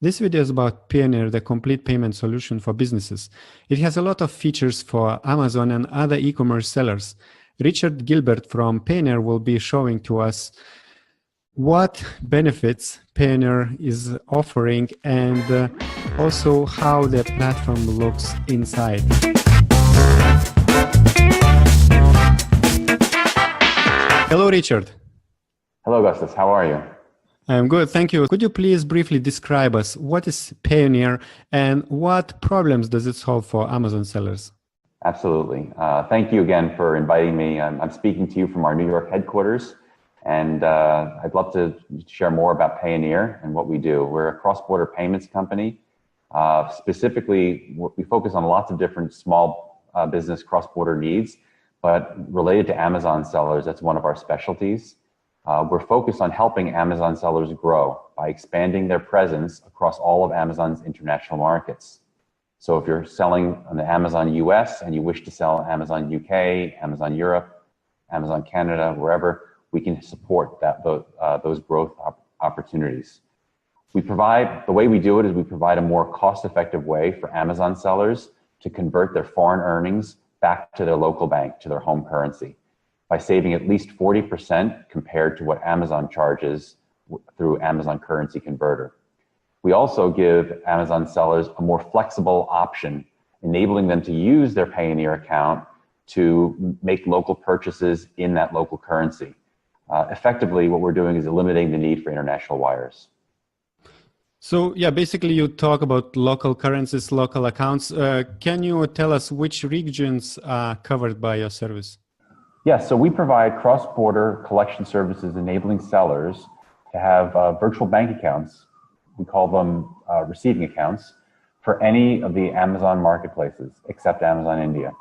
This video is about Payoneer, the complete payment solution for businesses. It has a lot of features for Amazon and other e-commerce sellers. Richard Gilbert from Payoneer will be showing to us what benefits Payoneer is offering and also how the platform looks inside. Hello, Richard. Hello, Augustus. How are you? I'm good, thank you. Could you please briefly describe us what is Payoneer and what problems does it solve for Amazon sellers? Absolutely. Thank you again for inviting me. I'm speaking to you from our New York headquarters, and I'd love to share more about Payoneer and what we do. We're a cross-border payments company. Specifically, we focus on lots of different small business cross-border needs, but related to Amazon sellers, that's one of our specialties. We're focused on helping Amazon sellers grow by expanding their presence across all of Amazon's international markets. So if you're selling on the Amazon US and you wish to sell Amazon UK, Amazon Europe, Amazon Canada, wherever, we can support those growth opportunities. The way we do it is we provide a more cost-effective way for Amazon sellers to convert their foreign earnings back to their local bank, to their home currency, by saving at least 40% compared to what Amazon charges through Amazon Currency Converter. We also give Amazon sellers a more flexible option, enabling them to use their Payoneer account to make local purchases in that local currency. Effectively, what we're doing is eliminating the need for international wires. So yeah, basically you talk about local currencies, local accounts. Can you tell us which regions are covered by your service? Yes, so we provide cross-border collection services enabling sellers to have virtual bank accounts. We call them receiving accounts for any of the Amazon marketplaces except Amazon India.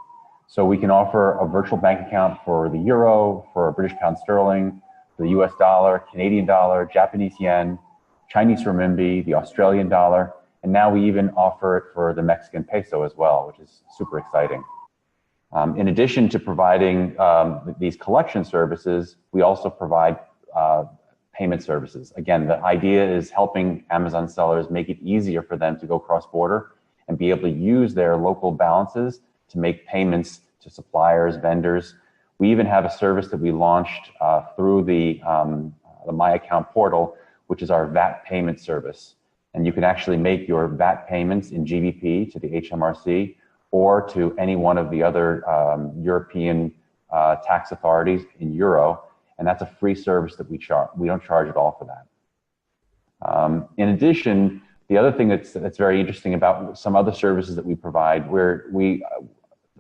So we can offer a virtual bank account for the euro, for British pound sterling, for the US dollar, Canadian dollar, Japanese yen, Chinese renminbi, the Australian dollar, and now we even offer it for the Mexican peso as well, which is super exciting. In addition to providing these collection services, we also provide payment services. Again, the idea is helping Amazon sellers make it easier for them to go cross-border and be able to use their local balances to make payments to suppliers, vendors. We even have a service that we launched through the My Account portal, which is our VAT payment service. And you can actually make your VAT payments in GBP to the HMRC or to any one of the other European tax authorities in euro, and that's a free service that we charge. We don't charge at all for that. In addition, the other thing that's very interesting about some other services that we provide,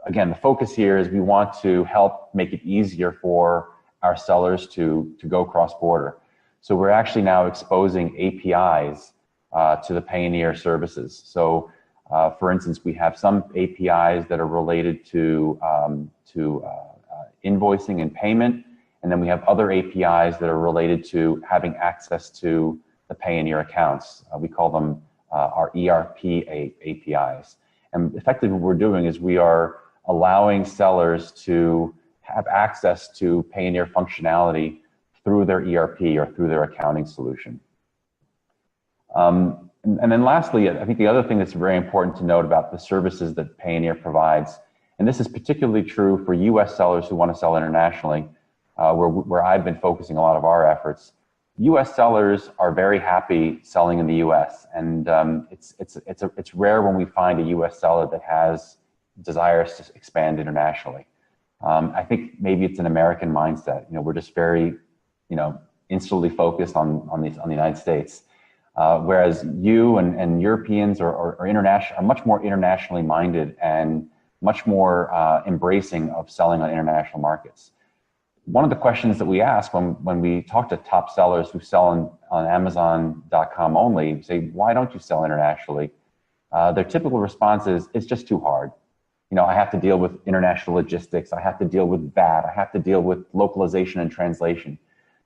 again, the focus here is we want to help make it easier for our sellers to go cross-border. So we're actually now exposing APIs to the Payoneer services. So for instance, we have some APIs that are related to invoicing and payment, and then we have other APIs that are related to having access to the Payoneer accounts. We call them our ERP APIs. And effectively what we're doing is we are allowing sellers to have access to Payoneer functionality through their ERP or through their accounting solution. And then lastly, I think the other thing that's very important to note about the services that Payoneer provides, and this is particularly true for US sellers who want to sell internationally, where I've been focusing a lot of our efforts. US sellers are very happy selling in the US, and it's rare when we find a US seller that has desires to expand internationally. I think maybe it's an American mindset. We're just very, instantly focused on the United States. Whereas you and Europeans are much more internationally minded and much more embracing of selling on international markets. One of the questions that we ask when we talk to top sellers who sell on Amazon.com only, say, why don't you sell internationally? Their typical response is, it's just too hard. I have to deal with international logistics. I have to deal with VAT. I have to deal with localization and translation.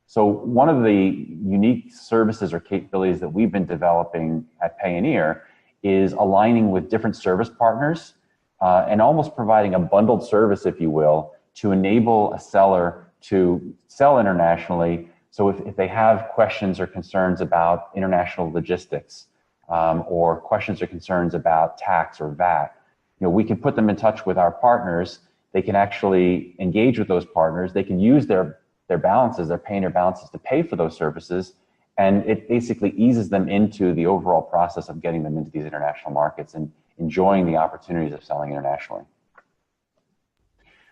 So one of the unique services or capabilities that we've been developing at Payoneer is aligning with different service partners and almost providing a bundled service, if you will, to enable a seller to sell internationally. So if they have questions or concerns about international logistics, or questions or concerns about tax or VAT, we can put them in touch with our partners. They can actually engage with those partners. They can use their balances, their Payoneer balances, to pay for those services. And it basically eases them into the overall process of getting them into these international markets and enjoying the opportunities of selling internationally.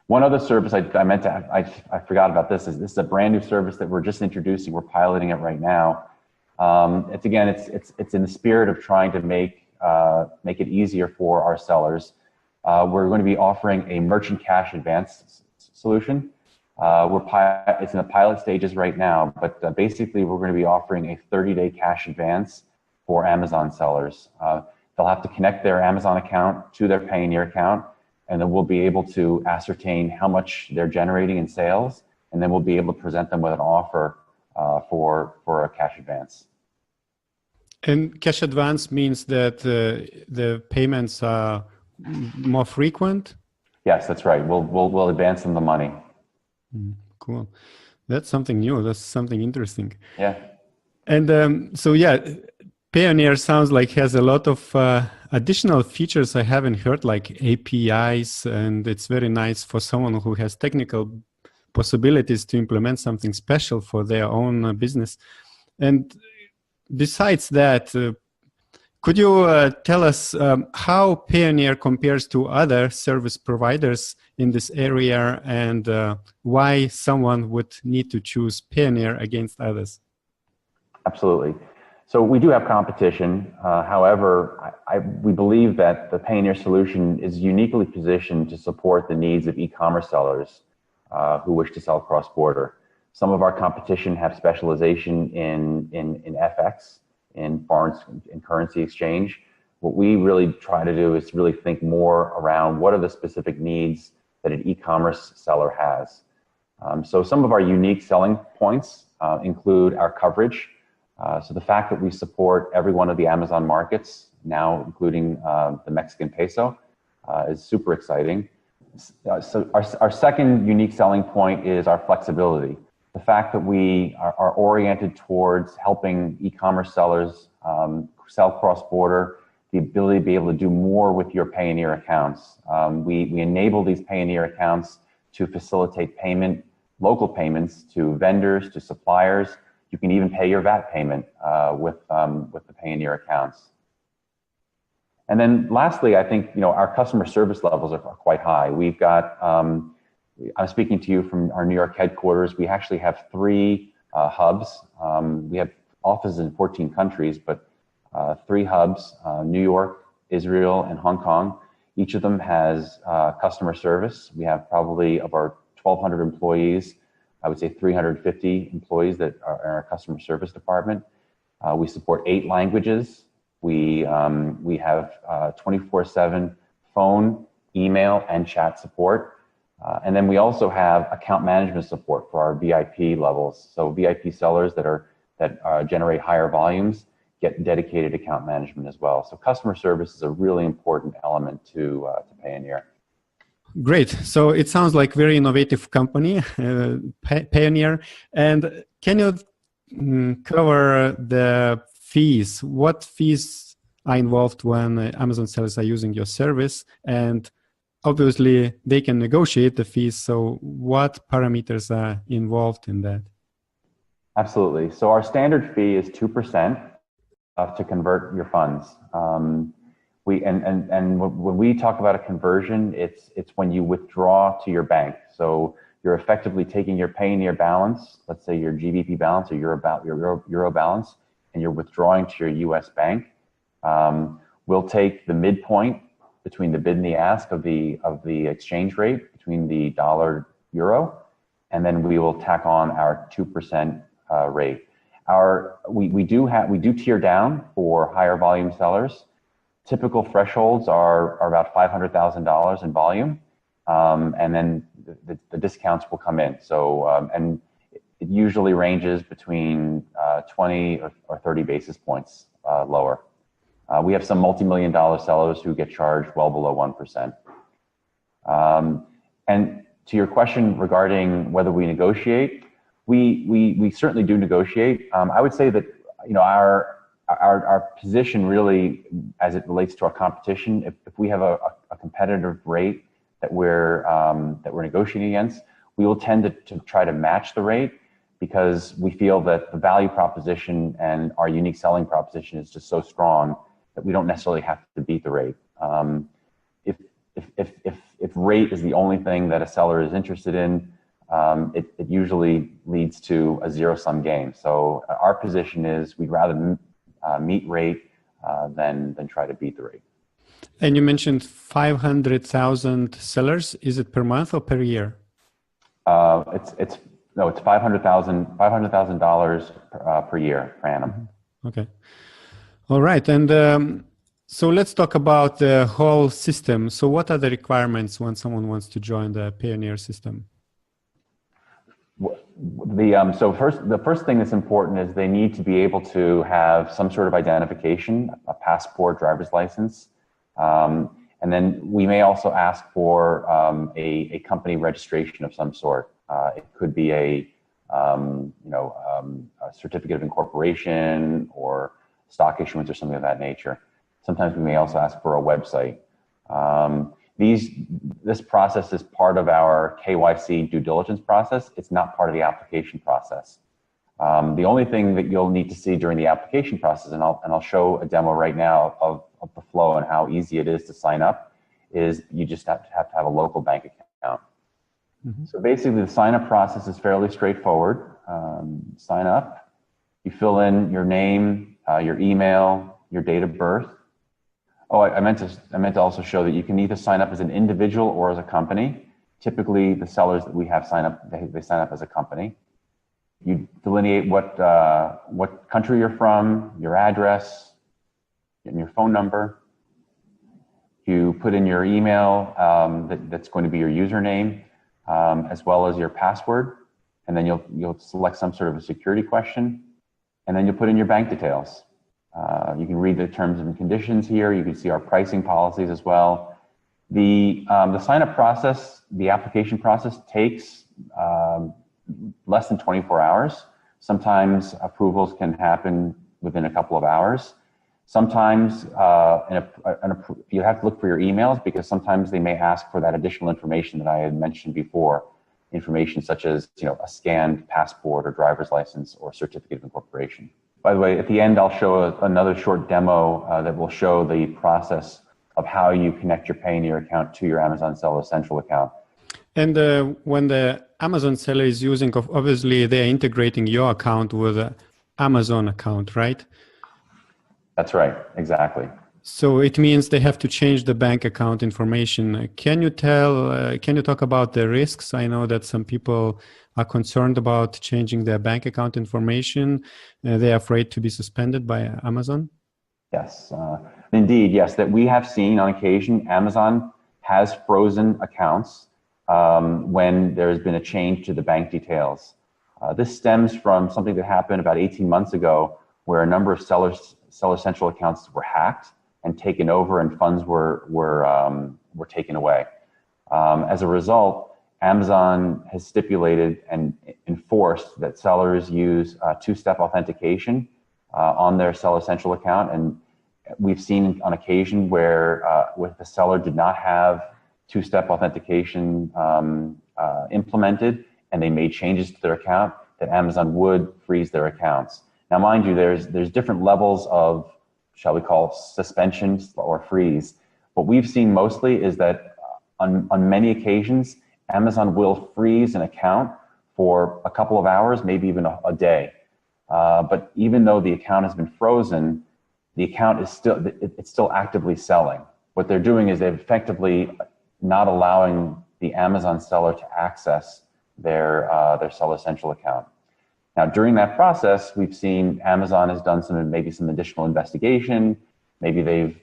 One other service I forgot about this is a brand new service that we're just introducing. We're piloting it right now. It's in the spirit of trying to make it easier for our sellers. We're going to be offering a merchant cash advance solution. It's in the pilot stages right now, but basically we're going to be offering a 30-day cash advance for Amazon sellers. They'll have to connect their Amazon account to their Payoneer account, and then we'll be able to ascertain how much they're generating in sales, and then we'll be able to present them with an offer for a cash advance. And cash advance means that the payments are more frequent? Yes, that's right. We'll advance them the money. Cool. That's something new. That's something interesting. Yeah. And so, yeah, Payoneer sounds like has a lot of additional features I haven't heard, like APIs, and it's very nice for someone who has technical possibilities to implement something special for their own business. And besides that, could you tell us how Payoneer compares to other service providers in this area, and why someone would need to choose Payoneer against others? Absolutely. So we do have competition. However, we believe that the Payoneer solution is uniquely positioned to support the needs of e-commerce sellers who wish to sell cross-border. Some of our competition have specialization in FX, in foreign currency exchange. What we really try to do is really think more around what are the specific needs that an e-commerce seller has. So some of our unique selling points include our coverage. So the fact that we support every one of the Amazon markets, now including the Mexican peso, is super exciting. So our second unique selling point is our flexibility. The fact that we are oriented towards helping e-commerce sellers sell cross-border, the ability to be able to do more with your Payoneer accounts. We enable these Payoneer accounts to facilitate local payments to vendors, to suppliers. You can even pay your VAT payment with the Payoneer accounts. And then lastly, I think our customer service levels are quite high. We've got, I'm speaking to you from our New York headquarters. We actually have 3 hubs. We have offices in 14 countries, but 3 hubs, New York, Israel, and Hong Kong. Each of them has customer service. We have probably, of our 1,200 employees, I would say 350 employees that are in our customer service department. We support 8 languages. We have 24/7 phone, email, and chat support. And then we also have account management support for our VIP levels. So VIP sellers that generate higher volumes get dedicated account management as well. So customer service is a really important element to Payoneer. Great. So it sounds like very innovative company, Payoneer. And can you cover the fees? What fees are involved when Amazon sellers are using your service? And obviously they can negotiate the fees. So what parameters are involved in that? Absolutely. So our standard fee is 2% to convert your funds. When we talk about a conversion, it's when you withdraw to your bank. So you're effectively taking your Payoneer balance, let's say your GBP balance or your Euro balance, and you're withdrawing to your US bank. We'll take the midpoint between the bid and the ask of the exchange rate between the dollar euro, and then we will tack on our 2% rate. We do tier down for higher volume sellers. Typical thresholds are about $500,000 in volume, and then the discounts will come in. So and it usually ranges between 20 or 30 basis points lower. We have some multi-million-dollar sellers who get charged well below 1%. And to your question regarding whether we negotiate, we certainly do negotiate. I would say that our position really, as it relates to our competition, if we have a competitive rate that we're negotiating against, we will tend to try to match the rate, because we feel that the value proposition and our unique selling proposition is just so strong that we don't necessarily have to beat the rate. If rate is the only thing that a seller is interested in, it usually leads to a zero-sum game. So our position is we'd rather meet rate than try to beat the rate. And you mentioned 500,000 sellers. Is it per month or per year? It's $500,000 per year, per annum. Okay. All right. And so let's talk about the whole system. So what are the requirements when someone wants to join the Payoneer system? The first thing that's important is they need to be able to have some sort of identification, a passport, driver's license. And then we may also ask for a company registration of some sort. It could be a certificate of incorporation or stock issuance or something of that nature. Sometimes we may also ask for a website. This process is part of our KYC due diligence process. It's not part of the application process. The only thing that you'll need to see during the application process, and I'll show a demo right now of the flow and how easy it is to sign up, is you just have to have a local bank account. Mm-hmm. So basically, the sign-up process is fairly straightforward. Sign up, you fill in your name, your email, your date of birth. Oh, I meant to also show that you can either sign up as an individual or as a company. Typically, the sellers that we have sign up, they sign up as a company. You delineate what country you're from, your address, and your phone number. You put in your email that's going to be your username, as well as your password, and then you'll select some sort of a security question, and then you'll put in your bank details. You can read the terms and conditions here. You can see our pricing policies as well. The sign-up process, the application process takes less than 24 hours. Sometimes approvals can happen within a couple of hours. Sometimes you have to look for your emails, because sometimes they may ask for that additional information that I had mentioned before, information such as a scanned passport or driver's license or certificate of incorporation. By the way, at the end, I'll show another short demo that will show the process of how you connect your Payoneer account to your Amazon Seller Central account. And when the Amazon seller is using, obviously they're integrating your account with the Amazon account, right? That's right, exactly. So it means they have to change the bank account information. Can you talk about the risks? I know that some people are concerned about changing their bank account information. They're afraid to be suspended by Amazon. Yes, indeed, yes. That we have seen on occasion, Amazon has frozen accounts when there's been a change to the bank details. This stems from something that happened about 18 months ago, where a number of Seller Central accounts were hacked and taken over, and funds were taken away. As a result, Amazon has stipulated and enforced that sellers use two-step authentication on their Seller Central account, and we've seen on occasion where the seller did not have two-step authentication implemented, and they made changes to their account, that Amazon would freeze their accounts. Now, mind you, there's different levels of, shall we call, suspensions or freeze. What we've seen mostly is that on many occasions, Amazon will freeze an account for a couple of hours, maybe even a day. But even though the account has been frozen, the account is still actively selling. What they're doing is they're effectively not allowing the Amazon seller to access their Seller Central account. Now, during that process, we've seen Amazon has done maybe some additional investigation. Maybe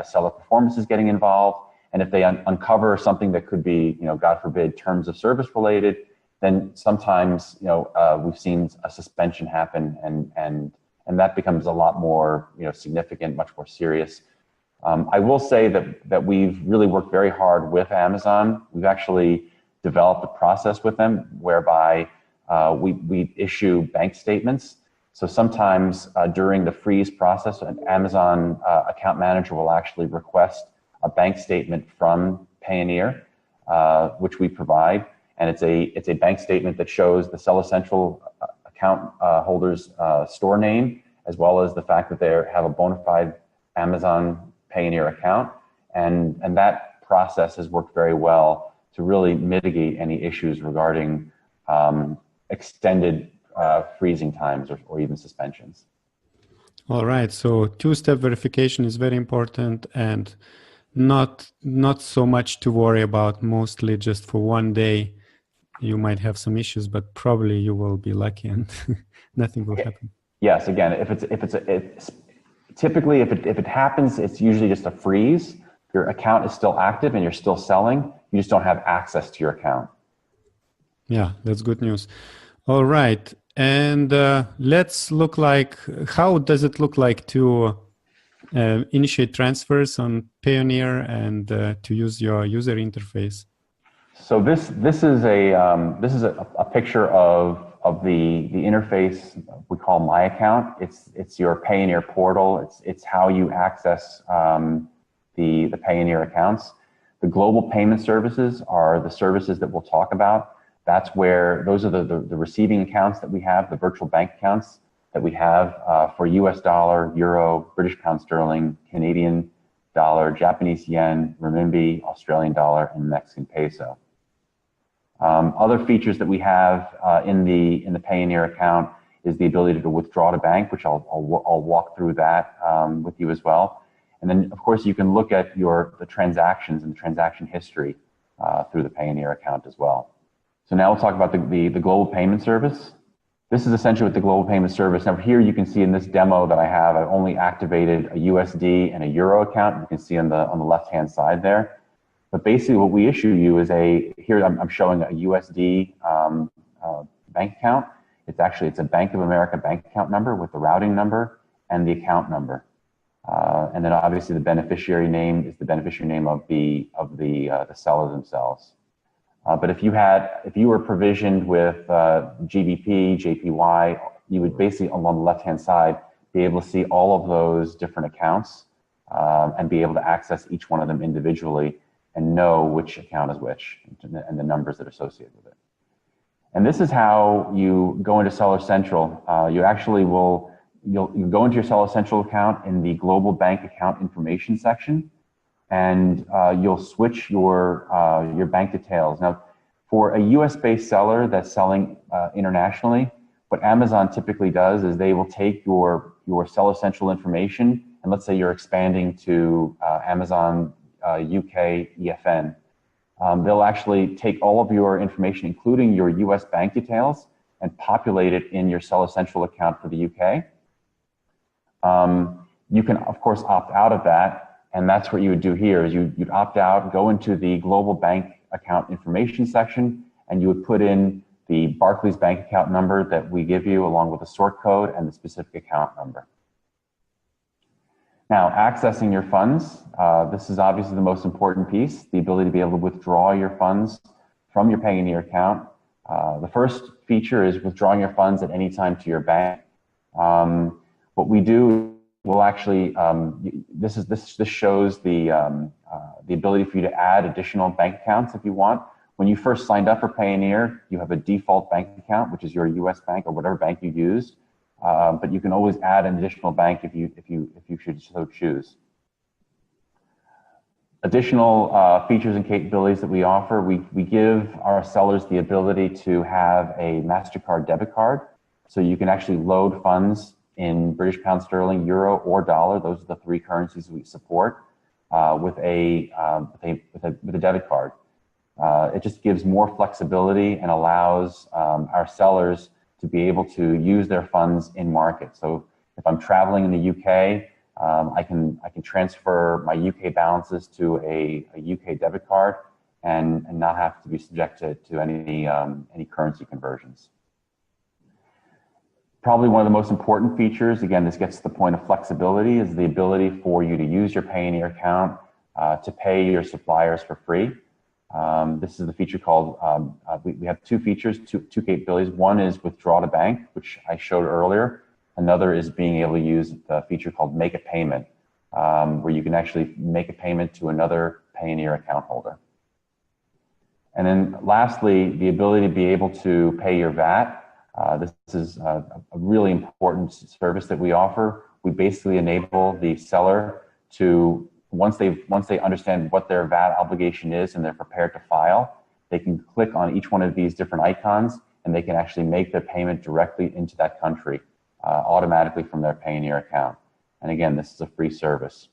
seller performance is getting involved. And if they uncover something that could be, God forbid, terms of service related, then sometimes, we've seen a suspension happen, and that becomes a lot more, significant, much more serious. I will say that we've really worked very hard with Amazon. We've actually developed a process with them whereby we issue bank statements So sometimes during the freeze process, an Amazon account manager will actually request a bank statement from Payoneer, which we provide, and it's a bank statement that shows the Seller Central account holder's store name, as well as the fact that they have a bona fide Amazon Payoneer account, and that process has worked very well to really mitigate any issues regarding extended freezing times or even suspensions. All right, so two-step verification is very important, and not so much to worry about. Mostly just for one day you might have some issues, but probably you will be lucky and nothing will happen. Yes, again, typically if it happens, it's usually just a freeze. Your account is still active and you're still selling. You just don't have access to your account. Yeah, that's good news. All right, and let's look like, how does it look like to initiate transfers on Payoneer and to use your user interface? So this is a picture of the interface we call My Account. It's your Payoneer portal. It's how you access the Payoneer accounts. The global payment services are the services that we'll talk about. That's where those are the receiving accounts that we have, the virtual bank accounts that we have for US dollar, euro, British pound sterling, Canadian dollar, Japanese yen, renminbi, Australian dollar, and Mexican peso. Other features that we have in the Payoneer account is the ability to withdraw to bank, which I'll walk through that with you as well. And then, of course, you can look at the transactions and the transaction history through the Payoneer account as well. So now we'll talk about the global payment service. This is essentially what the global payment service. Now here you can see in this demo that I have, I've only activated a USD and a Euro account. You can see on the left-hand side there. But basically what we issue you is here I'm showing a USD bank account. It's a Bank of America bank account number with the routing number and the account number. And then obviously the beneficiary name is the beneficiary name of the seller themselves. But if you were provisioned with GBP, JPY, you would basically on the left-hand side be able to see all of those different accounts and be able to access each one of them individually and know which account is which and the numbers that are associated with it. And this is how you go into Seller Central. You'll go into your Seller Central account in the Global Bank Account Information section, and you'll switch your bank details. Now, for a US-based seller that's selling internationally, what Amazon typically does is they will take your Seller Central information, and let's say you're expanding to Amazon UK EFN. They'll actually take all of your information, including your US bank details, and populate it in your Seller Central account for the UK. You can, of course, opt out of that. And that's what you would do here is you'd opt out, go into the global bank account information section, and you would put in the Barclays bank account number that we give you along with the sort code and the specific account number. Now, accessing your funds, this is obviously the most important piece, the ability to be able to withdraw your funds from your Payoneer account. The first feature is withdrawing your funds at any time to your bank. What we do, we'll actually, this shows the ability for you to add additional bank accounts if you want. When you first signed up for Payoneer, you have a default bank account, which is your US bank or whatever bank you use. But you can always add an additional bank if you should so choose. Additional features and capabilities that we offer, we give our sellers the ability to have a Mastercard debit card, so you can actually load funds in British pound sterling, euro, or dollar. Those are the three currencies we support with a debit card. It just gives more flexibility and allows our sellers to be able to use their funds in market. So if I'm traveling in the UK, I can transfer my UK balances to a UK debit card and not have to be subjected to any currency conversions. Probably one of the most important features, again, this gets to the point of flexibility, is the ability for you to use your Payoneer account to pay your suppliers for free. This is the feature called, we have two features, two capabilities. One is withdraw to bank, which I showed earlier. Another is being able to use the feature called Make a Payment, where you can actually make a payment to another Payoneer account holder. And then lastly, the ability to be able to pay your VAT. This is a really important service that we offer. We basically enable the seller to, once they understand what their VAT obligation is and they're prepared to file, they can click on each one of these different icons and they can actually make their payment directly into that country automatically from their Payoneer account. And again, this is a free service.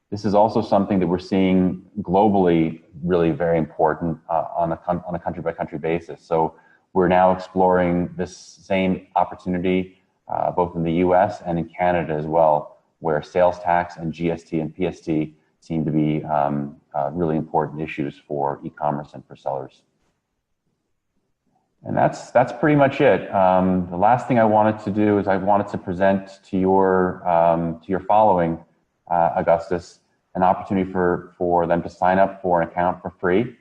This is also something that we're seeing globally really very important on a country-by-country basis. So we're now exploring this same opportunity both in the US and in Canada as well, where sales tax and GST and PST seem to be really important issues for e-commerce and for sellers. And that's pretty much it. The last thing I wanted to do is I wanted to present to your following, Augustus, an opportunity for them to sign up for an account for free.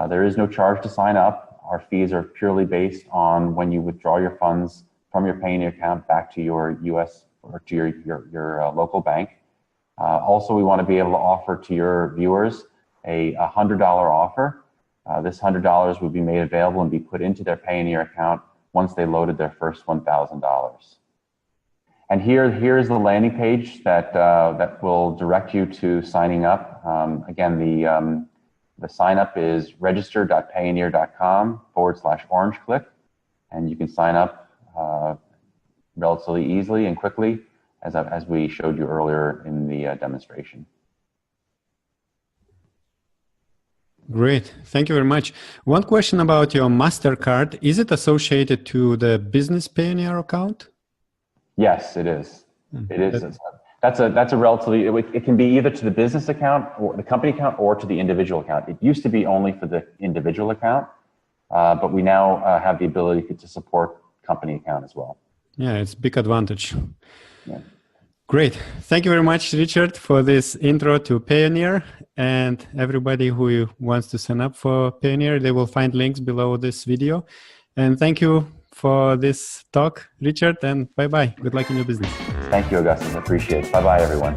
There is no charge to sign up. Our fees are purely based on when you withdraw your funds from your Payoneer account back to your US or to your local bank. Also, we want to be able to offer to your viewers a $100 offer. This $100 would be made available and be put into their Payoneer account once they loaded their first $1,000. And here is the landing page that will direct you to signing up. Again, the sign up is register.payoneer.com/orangeclick, and you can sign up relatively easily and quickly, as we showed you earlier in the demonstration. Great. Thank you very much. One question about your Mastercard. Is it associated to the business Payoneer account? Yes, it is. It is. That's a relatively, it can be either to the business account or the company account or to the individual account. It used to be only for the individual account, but we now have the ability to support company account as well. Yeah, it's a big advantage. Yeah. Great. Thank you very much, Richard, for this intro to Payoneer. And everybody who wants to sign up for Payoneer, they will find links below this video. And thank you for this talk, Richard, and bye-bye. Good luck in your business. Thank you, Augustus. I appreciate it. Bye-bye, everyone.